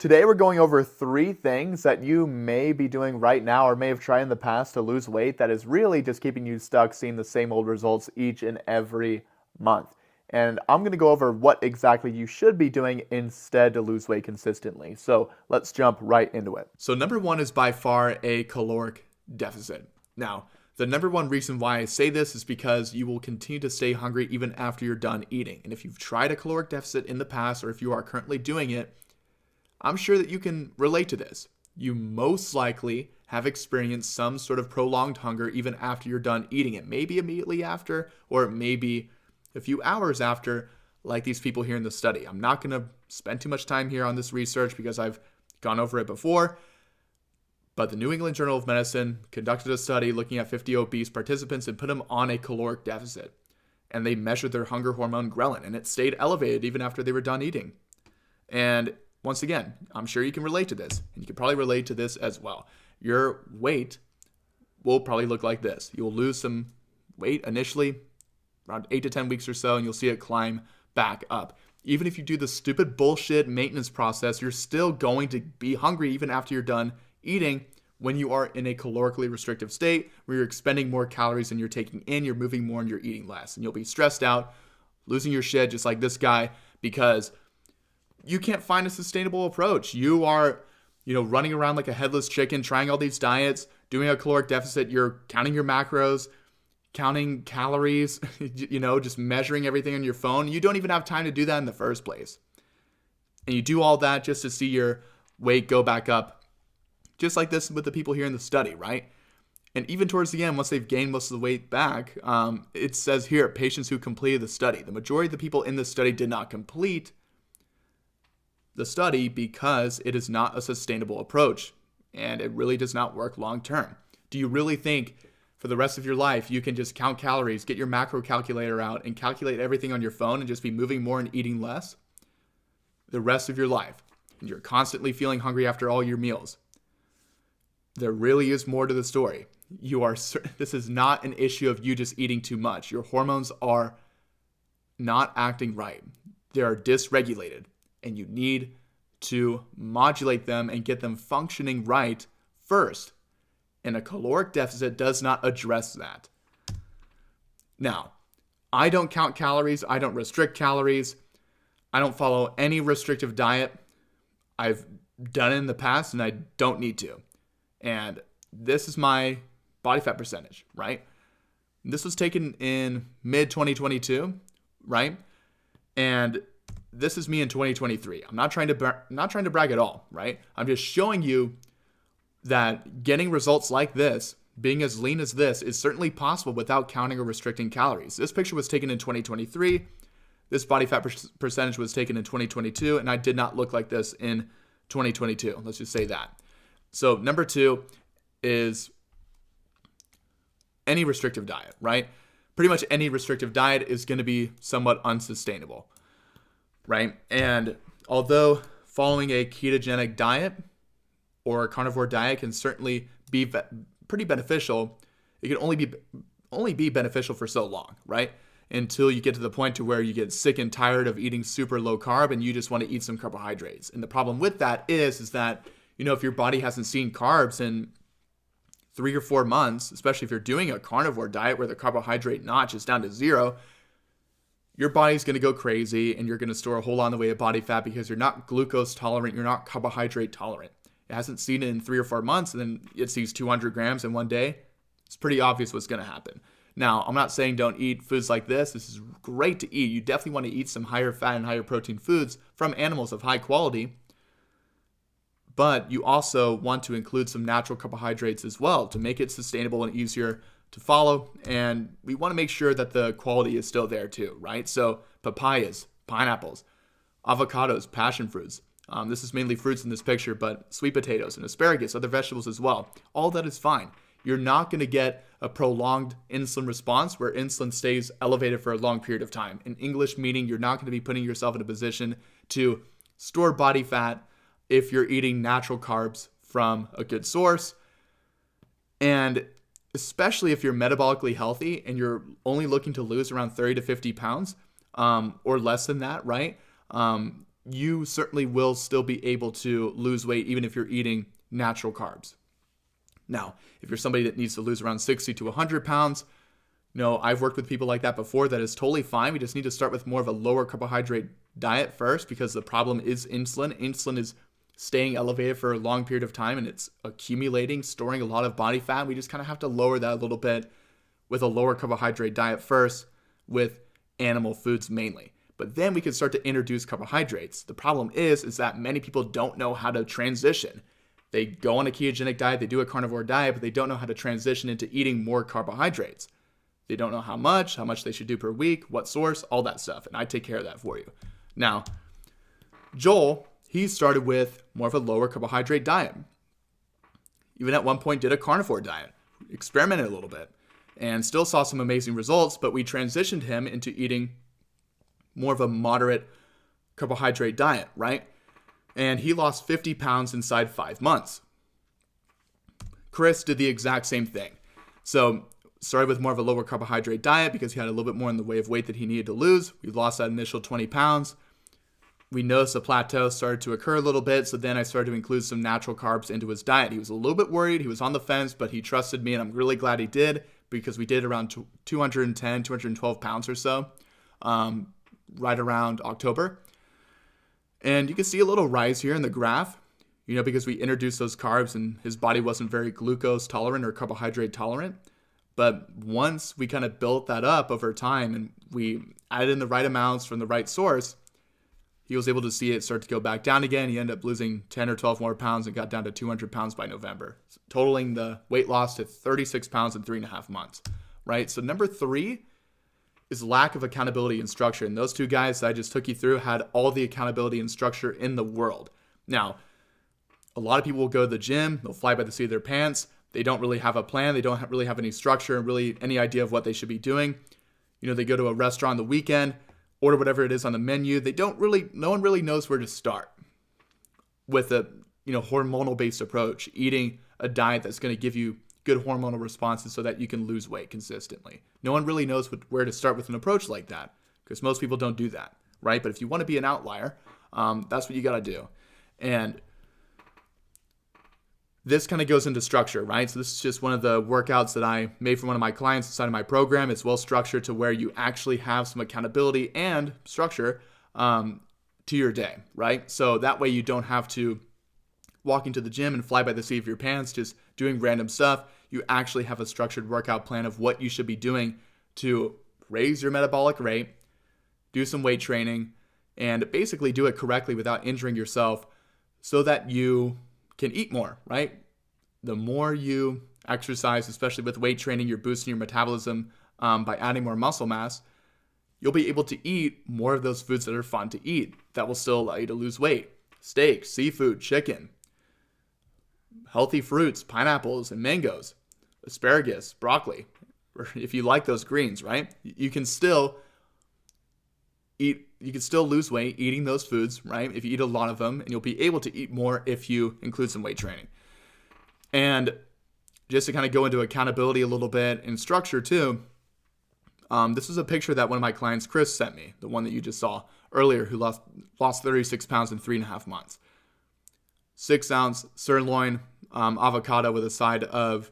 Today, we're going over 3 things that you may be doing right now or may have tried in the past to lose weight that is really just keeping you stuck seeing the same old results each and every month. And I'm going to go over what exactly you should be doing instead to lose weight consistently. So let's jump right into it. So number one is by far a caloric deficit. Now, the number one reason why I say this is because you will continue to stay hungry even after you're done eating. And if you've tried a caloric deficit in the past or if you are currently doing it, I'm sure that you can relate to this. You most likely have experienced some sort of prolonged hunger even after you're done eating it. Maybe immediately after, or maybe a few hours after, like these people here in the study. I'm not going to spend too much time here on this research because I've gone over it before. But the New England Journal of Medicine conducted a study looking at 50 obese participants and put them on a caloric deficit. And they measured their hunger hormone ghrelin, and it stayed elevated even after they were done eating. And once again, I'm sure you can relate to this, and you can probably relate to this as well. Your weight will probably look like this. You'll lose some weight initially, around 8 to 10 weeks or so, and you'll see it climb back up. Even if you do the stupid bullshit maintenance process, you're still going to be hungry even after you're done eating when you are in a calorically restrictive state where you're expending more calories than you're taking in, you're moving more and you're eating less. And you'll be stressed out, losing your shit just like this guy because you can't find a sustainable approach. You are, running around like a headless chicken, trying all these diets, doing a caloric deficit. You're counting your macros, counting calories, just measuring everything on your phone. You don't even have time to do that in the first place. And you do all that just to see your weight go back up, just like this with the people here in the study, right? And even towards the end, once they've gained most of the weight back, it says here, patients who completed the study. The majority of the people in this study did not complete the study because it is not a sustainable approach and it really does not work long term. Do you really think for the rest of your life you can just count calories, get your macro calculator out and calculate everything on your phone and just be moving more and eating less the rest of your life? And you're constantly feeling hungry after all your meals. There really is more to the story. This is not an issue of you just eating too much. Your hormones are not acting right. They are dysregulated. And you need to modulate them and get them functioning right first. And a caloric deficit does not address that. Now, I don't count calories. I don't restrict calories. I don't follow any restrictive diet. I've done it in the past and I don't need to. And this is my body fat percentage, right? This was taken in mid-2022, right? And this is me in 2023. I'm not trying to brag at all, right? I'm just showing you that getting results like this, being as lean as this, is certainly possible without counting or restricting calories. This picture was taken in 2023. This body fat percentage was taken in 2022, and I did not look like this in 2022. Let's just say that. So number 2 is any restrictive diet, right? Pretty much any restrictive diet is going to be somewhat unsustainable. Right? And although following a ketogenic diet or a carnivore diet can certainly be pretty beneficial, it can only be beneficial for so long, right? Until you get to the point to where you get sick and tired of eating super low carb and you just want to eat some carbohydrates. And the problem with that is that, if your body hasn't seen carbs in 3 or 4 months, especially if you're doing a carnivore diet where the carbohydrate notch is down to 0, your body's going to go crazy and you're going to store a whole lot in the way of body fat because you're not glucose tolerant, you're not carbohydrate tolerant. It hasn't seen it in 3 or 4 months and then it sees 200 grams in one day. It's pretty obvious what's going to happen. Now, I'm not saying don't eat foods like this. This is great to eat. You definitely want to eat some higher fat and higher protein foods from animals of high quality. But you also want to include some natural carbohydrates as well to make it sustainable and easier to follow, and we want to make sure that the quality is still there too, right? So papayas, pineapples, avocados, passion fruits. This is mainly fruits in this picture, but sweet potatoes and asparagus, other vegetables as well. All that is fine. You're not going to get a prolonged insulin response where insulin stays elevated for a long period of time. In English, meaning you're not going to be putting yourself in a position to store body fat if you're eating natural carbs from a good source. And especially if you're metabolically healthy and you're only looking to lose around 30 to 50 pounds or less than that, right? you certainly will still be able to lose weight even if you're eating natural carbs. Now, if you're somebody that needs to lose around 60 to 100 pounds, I've worked with people like that before. That is totally fine. We just need to start with more of a lower carbohydrate diet first, because the problem is insulin. Insulin is staying elevated for a long period of time and it's accumulating, storing a lot of body fat. We just kind of have to lower that a little bit with a lower carbohydrate diet first, with animal foods mainly. But then we can start to introduce carbohydrates. The problem is that many people don't know how to transition. They go on a ketogenic diet, they do a carnivore diet, but they don't know how to transition into eating more carbohydrates. They don't know how much they should do per week, what source, all that stuff. And I take care of that for you. Now, Joel, he started with more of a lower carbohydrate diet. Even at one point did a carnivore diet, experimented a little bit, and still saw some amazing results, but we transitioned him into eating more of a moderate carbohydrate diet, right? And he lost 50 pounds inside 5 months. Chris did the exact same thing. So started with more of a lower carbohydrate diet because he had a little bit more in the way of weight that he needed to lose. We lost that initial 20 pounds. We noticed a plateau started to occur a little bit, so then I started to include some natural carbs into his diet. He was a little bit worried. He was on the fence, but he trusted me, and I'm really glad he did, because we did around 210, 212 pounds or so, right around October. And you can see a little rise here in the graph, because we introduced those carbs and his body wasn't very glucose tolerant or carbohydrate tolerant. But once we kind of built that up over time and we added in the right amounts from the right source, he was able to see it start to go back down again. He ended up losing 10 or 12 more pounds and got down to 200 pounds by November, totaling the weight loss to 36 pounds in 3.5 months, right? So number 3 is lack of accountability and structure. And those two guys that I just took you through had all the accountability and structure in the world. Now, a lot of people will go to the gym, they'll fly by the seat of their pants. They don't really have a plan. They don't really have any structure and really any idea of what they should be doing. They go to a restaurant on the weekend, order whatever it is on the menu. No one really knows where to start with a, hormonal based approach, eating a diet that's going to give you good hormonal responses so that you can lose weight consistently. No one really knows where to start with an approach like that, because most people don't do that, right? But if you want to be an outlier, that's what you got to do. And this kind of goes into structure, right? So this is just one of the workouts that I made for one of my clients inside of my program. It's well structured to where you actually have some accountability and structure to your day, right? So that way you don't have to walk into the gym and fly by the seat of your pants, just doing random stuff. You actually have a structured workout plan of what you should be doing to raise your metabolic rate, do some weight training, and basically do it correctly without injuring yourself so that you can eat more, right? The more you exercise, especially with weight training, you're boosting your metabolism by adding more muscle mass. You'll be able to eat more of those foods that are fun to eat that will still allow you to lose weight. Steak, seafood, chicken, healthy fruits, pineapples and mangoes, asparagus, broccoli, or if you like those greens, right? You can still lose weight eating those foods, right? If you eat a lot of them, and you'll be able to eat more if you include some weight training. And just to kind of go into accountability a little bit and structure too, this was a picture that one of my clients, Chris, sent me, the one that you just saw earlier, who lost 36 pounds in 3.5 months. 6-ounce sirloin avocado with a side of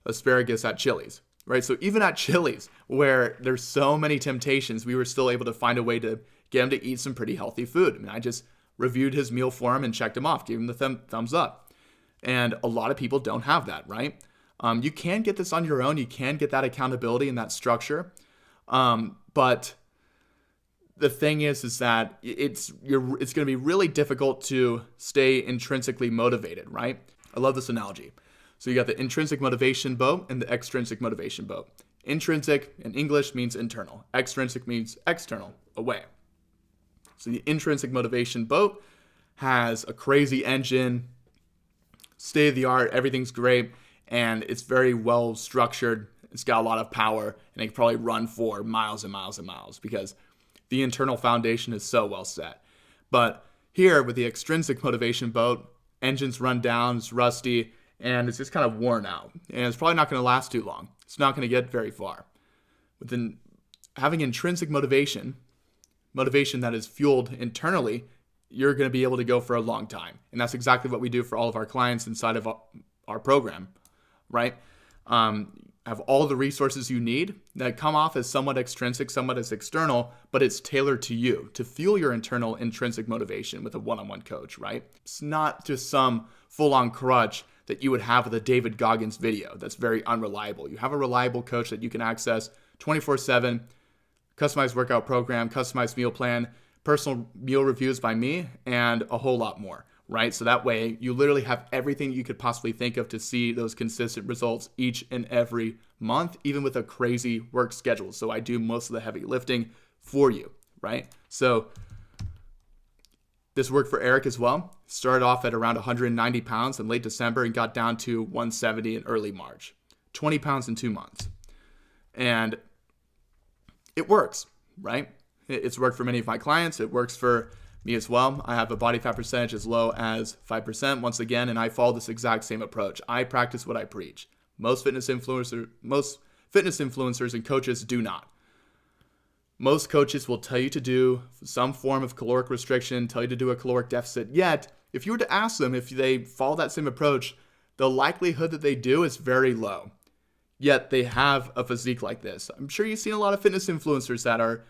asparagus at Chili's, right? So even at Chili's, where there's so many temptations, we were still able to find a way to get him to eat some pretty healthy food. I mean, I just reviewed his meal for him and checked him off, gave him the thumbs up. And a lot of people don't have that, right? You can get this on your own. You can get that accountability and that structure. But the thing is that it's going to be really difficult to stay intrinsically motivated, right? I love this analogy. So you got the intrinsic motivation boat and the extrinsic motivation boat. Intrinsic in English means internal. Extrinsic means external, away. So the intrinsic motivation boat has a crazy engine, state of the art, everything's great, and it's very well structured. It's got a lot of power, and it can probably run for miles and miles and miles because the internal foundation is so well set. But here with the extrinsic motivation boat, engine's run down, it's rusty, and it's just kind of worn out. And it's probably not going to last too long. It's not going to get very far. Having intrinsic motivation that is fueled internally, you're going to be able to go for a long time. And that's exactly what we do for all of our clients inside of our program, right? Have all the resources you need that come off as somewhat extrinsic, somewhat as external, but it's tailored to you to fuel your internal intrinsic motivation with a one-on-one coach, right? It's not just some full-on crutch that you would have with a David Goggins video that's very unreliable. You have a reliable coach that you can access 24/7, customized workout program, customized meal plan, personal meal reviews by me, and a whole lot more, right? So that way you literally have everything you could possibly think of to see those consistent results each and every month, even with a crazy work schedule. So I do most of the heavy lifting for you, right? So this worked for Eric as well. Started off at around 190 pounds in late December and got down to 170 in early March. 20 pounds in 2 months. And it works, right? It's worked for many of my clients. It works for me as well. I have a body fat percentage as low as 5% once again, and I follow this exact same approach. I practice what I preach. Most fitness influencers and coaches do not. Most coaches will tell you to do some form of caloric restriction, tell you to do a caloric deficit. Yet, if you were to ask them if they follow that same approach, the likelihood that they do is very low. Yet they have a physique like this. I'm sure you've seen a lot of fitness influencers that are,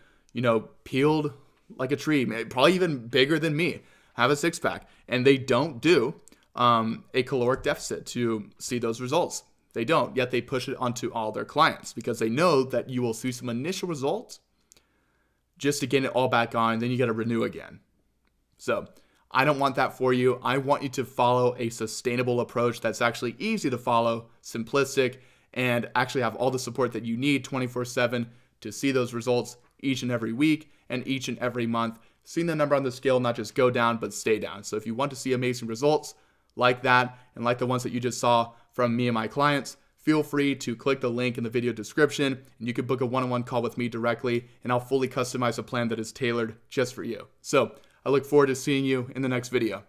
peeled like a tree, probably even bigger than me, have a six-pack, and they don't do a caloric deficit to see those results. They don't, yet they push it onto all their clients because they know that you will see some initial results just to get it all back on, and then you got to renew again. So I don't want that for you. I want you to follow a sustainable approach that's actually easy to follow, simplistic, and actually have all the support that you need 24/7 to see those results each and every week and each and every month. Seeing the number on the scale not just go down, but stay down. So if you want to see amazing results like that and like the ones that you just saw from me and my clients, feel free to click the link in the video description and you can book a one-on-one call with me directly and I'll fully customize a plan that is tailored just for you. So I look forward to seeing you in the next video.